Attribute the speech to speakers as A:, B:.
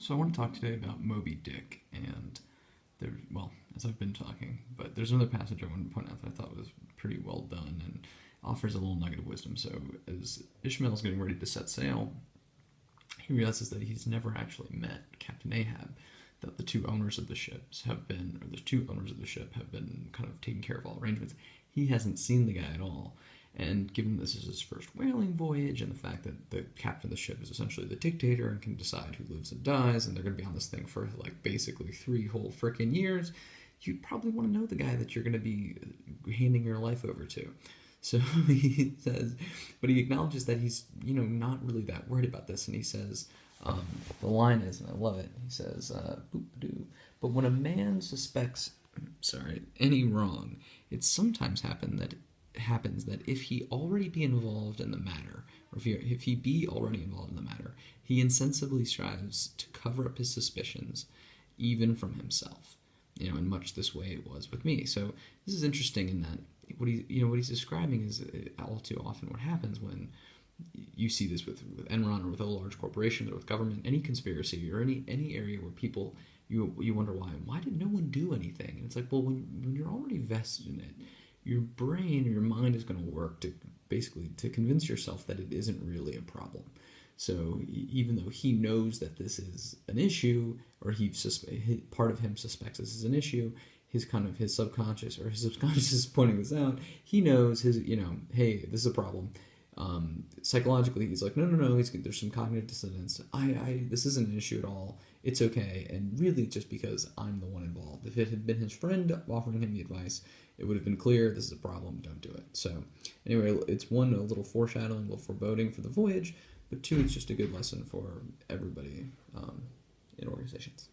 A: So I want to talk today about Moby Dick, and there, well, as I've been talking, but there's another passage I wanted to point out that I thought was pretty well done and offers a little nugget of wisdom. So as Ishmael's getting ready to set sail, he realizes that he's never actually met Captain Ahab, that the two owners of the ships have been, or the two owners of the ship have been kind of taking care of all arrangements. He hasn't seen the guy at all. And given this is his first whaling voyage, and the fact that the captain of the ship is essentially the dictator and can decide who lives and dies, and they're going to be on this thing for like basically 3 whole frickin' years, you'd probably want to know the guy that you're going to be handing your life over to. So he says, but he acknowledges that he's, not really that worried about this, and he says, the line is, and I love it, he says, but when a man suspects, any wrong, it sometimes happens that if he already be involved in the matter, or if he be already involved in the matter, he insensibly strives to cover up his suspicions, even from himself. In much this way it was with me. So this is interesting in that what he's describing is all too often what happens when you see this with Enron or with a large corporation or with government, any conspiracy or any area where people you wonder why did no one do anything? And it's like, well, when you're already vested in it, your brain or your mind is going to work to basically to convince yourself that it isn't really a problem. So even though he knows that this is an issue, or part of him suspects this is an issue, his subconscious is pointing this out. He knows hey, this is a problem. Psychologically, he's like, no. There's some cognitive dissonance. This isn't an issue at all. It's okay. And really, just because I'm the one involved. If it had been his friend offering him the advice, it would have been clear this is a problem. Don't do it. So anyway, it's one, a little foreshadowing, a little foreboding for the voyage, but 2, it's just a good lesson for everybody in organizations.